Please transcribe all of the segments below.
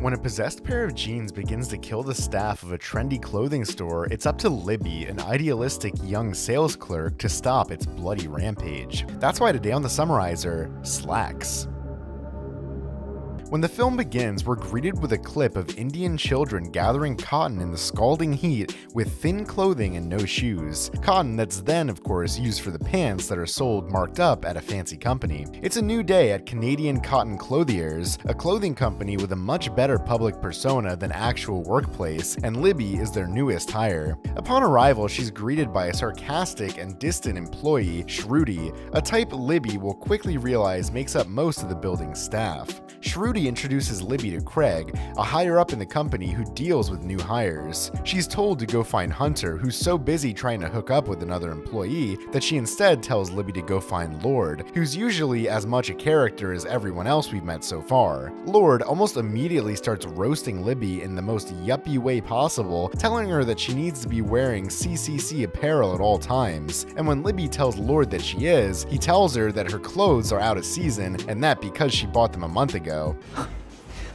When a possessed pair of jeans begins to kill the staff of a trendy clothing store, it's up to Libby, an idealistic young sales clerk, to stop its bloody rampage. That's why today on the Summarizer, Slaxx. When the film begins, we're greeted with a clip of Indian children gathering cotton in the scalding heat with thin clothing and no shoes. Cotton that's then, of course, used for the pants that are sold marked up at a fancy company. It's a new day at Canadian Cotton Clothiers, a clothing company with a much better public persona than actual workplace, and Libby is their newest hire. Upon arrival, she's greeted by a sarcastic and distant employee, Shruti, a type Libby will quickly realize makes up most of the building's staff. Shruti introduces Libby to Craig, a higher-up in the company who deals with new hires. She's told to go find Hunter, who's so busy trying to hook up with another employee that she instead tells Libby to go find Lord, who's usually as much a character as everyone else we've met so far. Lord almost immediately starts roasting Libby in the most yuppie way possible, telling her that she needs to be wearing CCC apparel at all times, and when Libby tells Lord that she is, he tells her that her clothes are out of season, and that because she bought them a month ago.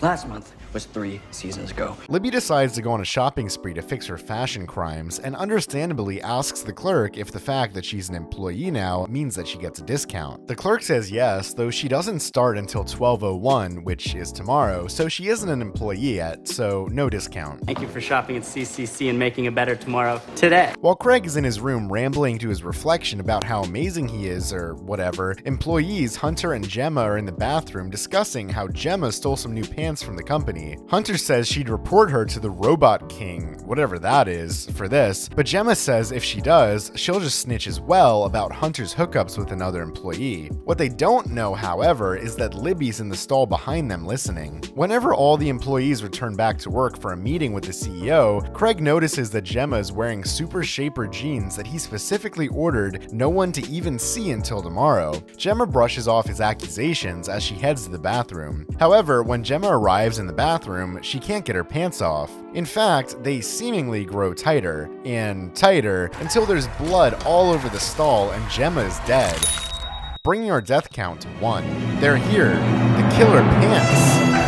Last month was 3 seasons ago. Libby decides to go on a shopping spree to fix her fashion crimes, and understandably asks the clerk if the fact that she's an employee now means that she gets a discount. The clerk says yes, though she doesn't start until 12:01, which is tomorrow, so she isn't an employee yet, so no discount. Thank you for shopping at CCC and making a better tomorrow today. While Craig is in his room rambling to his reflection about how amazing he is or whatever, employees Hunter and Gemma are in the bathroom discussing how Gemma stole some new pants from the company. Hunter says she'd report her to the Robot King, whatever that is, for this, but Gemma says if she does, she'll just snitch as well about Hunter's hookups with another employee. What they don't know, however, is that Libby's in the stall behind them listening. Whenever all the employees return back to work for a meeting with the CEO, Craig notices that Gemma is wearing super shaper jeans that he specifically ordered no one to even see until tomorrow. Gemma brushes off his accusations as she heads to the bathroom. However, when Gemma arrives in the bathroom, she can't get her pants off. In fact, they seemingly grow tighter and tighter until there's blood all over the stall and Gemma is dead, bringing our death count to 1. They're here, the killer pants.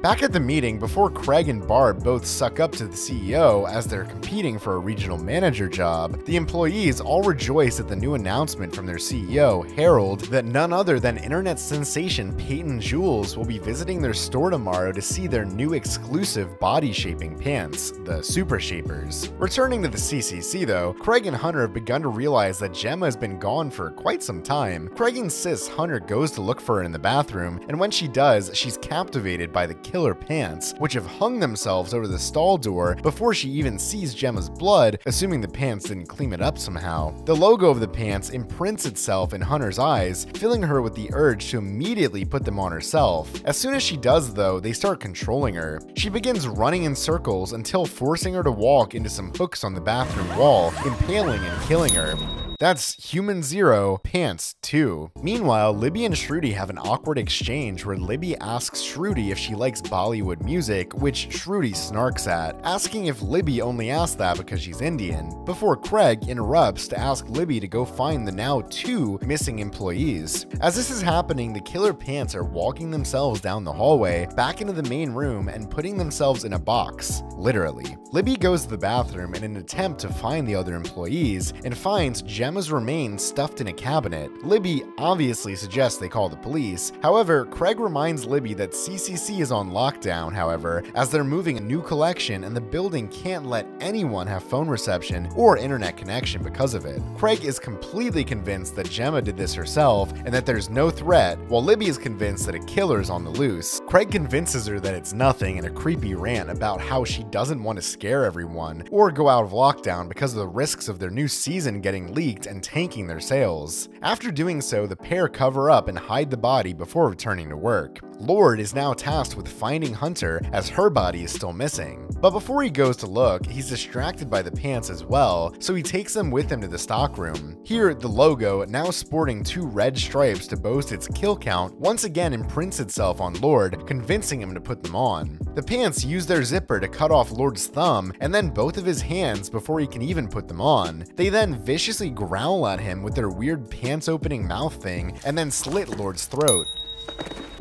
Back at the meeting, before Craig and Barb both suck up to the CEO as they're competing for a regional manager job, the employees all rejoice at the new announcement from their CEO, Harold, that none other than internet sensation Peyton Jules will be visiting their store tomorrow to see their new exclusive body-shaping pants, the Super Shapers. Returning to the CCC though, Craig and Hunter have begun to realize that Gemma has been gone for quite some time. Craig insists Hunter goes to look for her in the bathroom, and when she does, she's captivated by the killer pants, which have hung themselves over the stall door before she even sees Gemma's blood, assuming the pants didn't clean it up somehow. The logo of the pants imprints itself in Hunter's eyes, filling her with the urge to immediately put them on herself. As soon as she does though, they start controlling her. She begins running in circles until forcing her to walk into some hooks on the bathroom wall, impaling and killing her. That's Human 0, Pants 2. Meanwhile, Libby and Shruti have an awkward exchange where Libby asks Shruti if she likes Bollywood music, which Shruti snarks at, asking if Libby only asked that because she's Indian, before Craig interrupts to ask Libby to go find the now 2 missing employees. As this is happening, the killer pants are walking themselves down the hallway, back into the main room and putting themselves in a box, literally. Libby goes to the bathroom in an attempt to find the other employees and finds Gemma's remains stuffed in a cabinet. Libby obviously suggests they call the police. However, Craig reminds Libby that CCC is on lockdown, however, as they're moving a new collection and the building can't let anyone have phone reception or internet connection because of it. Craig is completely convinced that Gemma did this herself and that there's no threat, while Libby is convinced that a killer's on the loose. Craig convinces her that it's nothing in a creepy rant about how she doesn't want to scare everyone or go out of lockdown because of the risks of their new season getting leaked and tanking their sales. After doing so, the pair cover up and hide the body before returning to work. Lord is now tasked with finding Hunter as her body is still missing. But before he goes to look, he's distracted by the pants as well, so he takes them with him to the stockroom. Here, the logo, now sporting 2 red stripes to boast its kill count, once again imprints itself on Lord, convincing him to put them on. The pants use their zipper to cut off Lord's thumb and then both of his hands before he can even put them on. They then viciously growl at him with their weird pants opening mouth thing and then slit Lord's throat.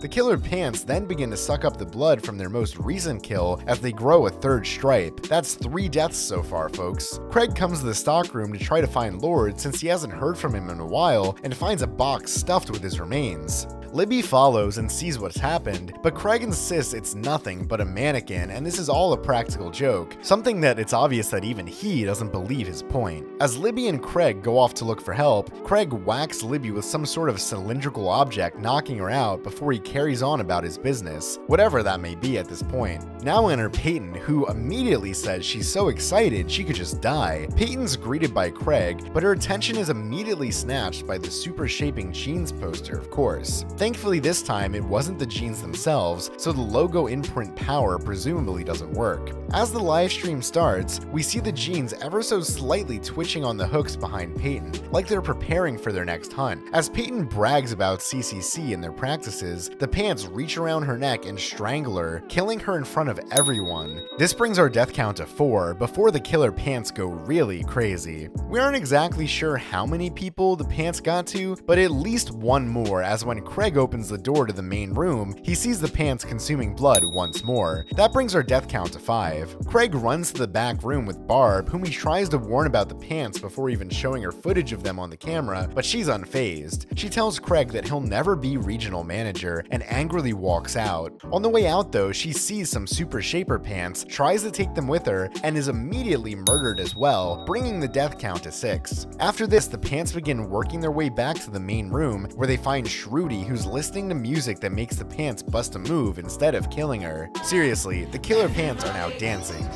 The killer pants then begin to suck up the blood from their most recent kill as they grow a third stripe. That's 3 deaths so far, folks. Craig comes to the stockroom to try to find Lord since he hasn't heard from him in a while and finds a box stuffed with his remains. Libby follows and sees what's happened, but Craig insists it's nothing but a mannequin and this is all a practical joke, something that it's obvious that even he doesn't believe his point. As Libby and Craig go off to look for help, Craig whacks Libby with some sort of cylindrical object, knocking her out before he carries on about his business, whatever that may be at this point. Now enter Peyton, who immediately says she's so excited she could just die. Peyton's greeted by Craig, but her attention is immediately snatched by the super shaping jeans poster, of course. Thankfully this time it wasn't the jeans themselves, so the logo imprint power presumably doesn't work. As the live stream starts, we see the jeans ever so slightly twitching on the hooks behind Peyton, like they're preparing for their next hunt. As Peyton brags about CCC and their practices, the pants reach around her neck and strangle her, killing her in front of everyone. This brings our death count to 4 before the killer pants go really crazy. We aren't exactly sure how many people the pants got to, but at least one more, as when Craig opens the door to the main room, he sees the pants consuming blood once more. That brings our death count to 5. Craig runs to the back room with Barb, whom he tries to warn about the pants before even showing her footage of them on the camera, but she's unfazed. She tells Craig that he'll never be regional manager and angrily walks out. On the way out though, she sees some super shaper pants, tries to take them with her, and is immediately murdered as well, bringing the death count to 6. After this, the pants begin working their way back to the main room, where they find Shruti, who's listening to music that makes the pants bust a move instead of killing her. Seriously, the killer pants are now dancing.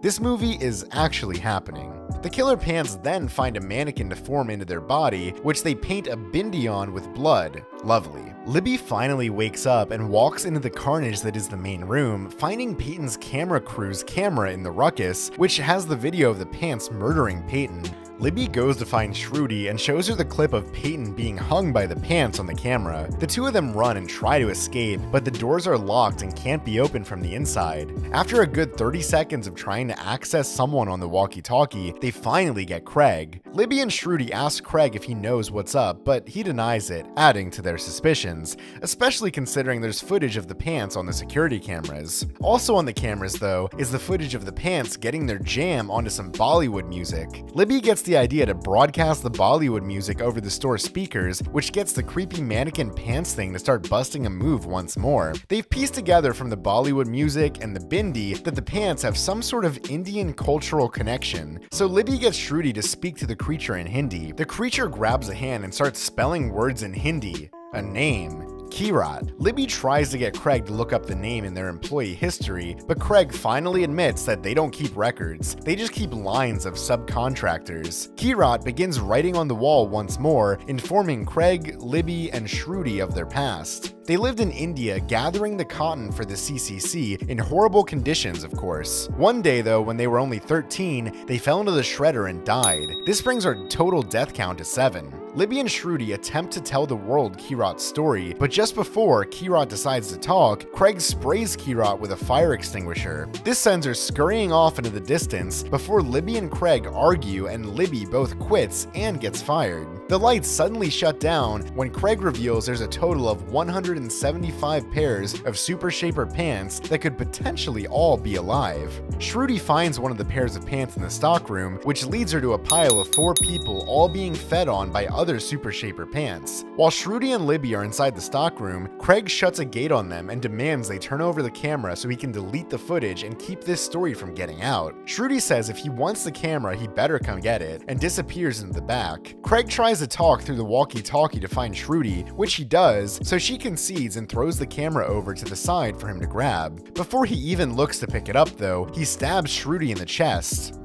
This movie is actually happening. The killer pants then find a mannequin to form into their body, which they paint a bindi on with blood. Lovely. Libby finally wakes up and walks into the carnage that is the main room, finding Peyton's camera crew's camera in the ruckus, which has the video of the pants murdering Peyton. Libby goes to find Shruti and shows her the clip of Peyton being hung by the pants on the camera. The two of them run and try to escape, but the doors are locked and can't be opened from the inside. After a good 30 seconds of trying to access someone on the walkie-talkie, they finally get Craig. Libby and Shruti ask Craig if he knows what's up, but he denies it, adding to their suspicions, especially considering there's footage of the pants on the security cameras. Also on the cameras though, is the footage of the pants getting their jam onto some Bollywood music. Libby gets the idea to broadcast the Bollywood music over the store speakers, which gets the creepy mannequin pants thing to start busting a move once more. They've pieced together from the Bollywood music and the bindi that the pants have some sort of Indian cultural connection, so Libby gets Shruti to speak to the creature in Hindi. The creature grabs a hand and starts spelling words in Hindi. A name. Kirat. Libby tries to get Craig to look up the name in their employee history, but Craig finally admits that they don't keep records, they just keep lines of subcontractors. Kirat begins writing on the wall once more, informing Craig, Libby, and Shruti of their past. They lived in India gathering the cotton for the CCC in horrible conditions, of course. One day though, when they were only 13, they fell into the shredder and died. This brings our total death count to 7. Libby and Shruti attempt to tell the world Kirat's story, but just before Kirat decides to talk, Craig sprays Kirat with a fire extinguisher. This sends her scurrying off into the distance before Libby and Craig argue and Libby both quits and gets fired. The lights suddenly shut down when Craig reveals there's a total of 175 pairs of super shaper pants that could potentially all be alive. Shruti finds one of the pairs of pants in the stockroom, which leads her to a pile of 4 people all being fed on by other super shaper pants. While Shruti and Libby are inside the stockroom, Craig shuts a gate on them and demands they turn over the camera so he can delete the footage and keep this story from getting out. Shruti says if he wants the camera, he better come get it, and disappears into the back. Craig tries to talk through the walkie-talkie to find Shruti, which he does, so she concedes and throws the camera over to the side for him to grab. Before he even looks to pick it up though, he stabs Shruti in the chest.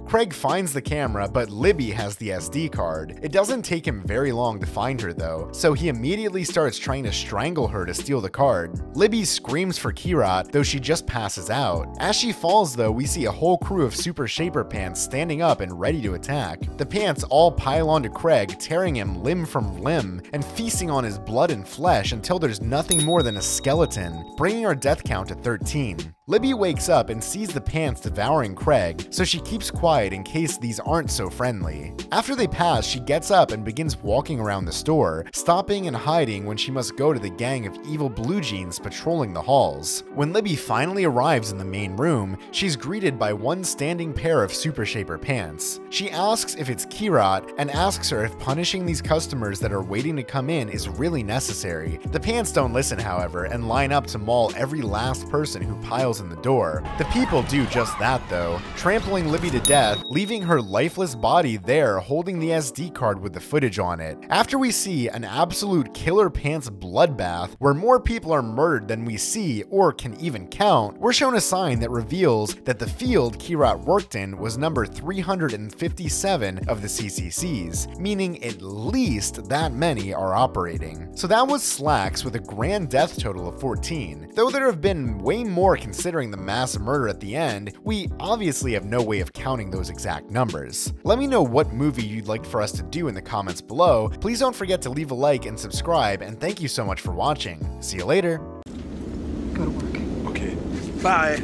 Craig finds the camera, but Libby has the SD card. It doesn't take him very long to find her though, so he immediately starts trying to strangle her to steal the card. Libby screams for Kirat, though she just passes out. As she falls though, we see a whole crew of super shaper pants standing up and ready to attack. The pants all pile onto Craig, tearing him limb from limb and feasting on his blood and flesh until there's nothing more than a skeleton, bringing our death count to 13. Libby wakes up and sees the pants devouring Craig, so she keeps quiet in case these aren't so friendly. After they pass, she gets up and begins walking around the store, stopping and hiding when she must go to the gang of evil blue jeans patrolling the halls. When Libby finally arrives in the main room, she's greeted by one standing pair of Super Shaper pants. She asks if it's Kirat and asks her if punishing these customers that are waiting to come in is really necessary. The pants don't listen, however, and line up to maul every last person who piles in the door. The people do just that though, trampling Libby to death, leaving her lifeless body there holding the SD card with the footage on it. After we see an absolute killer pants bloodbath where more people are murdered than we see or can even count, we're shown a sign that reveals that the field Kirat worked in was number 357 of the CCCs, meaning at least that many are operating. So that was Slaxx with a grand death total of 14. Though there have been way more considering the mass murder at the end, we obviously have no way of counting those exact numbers. Let me know what movie you'd like for us to do in the comments below. Please don't forget to leave a like and subscribe, and thank you so much for watching. See you later. Go to work. Okay. Bye.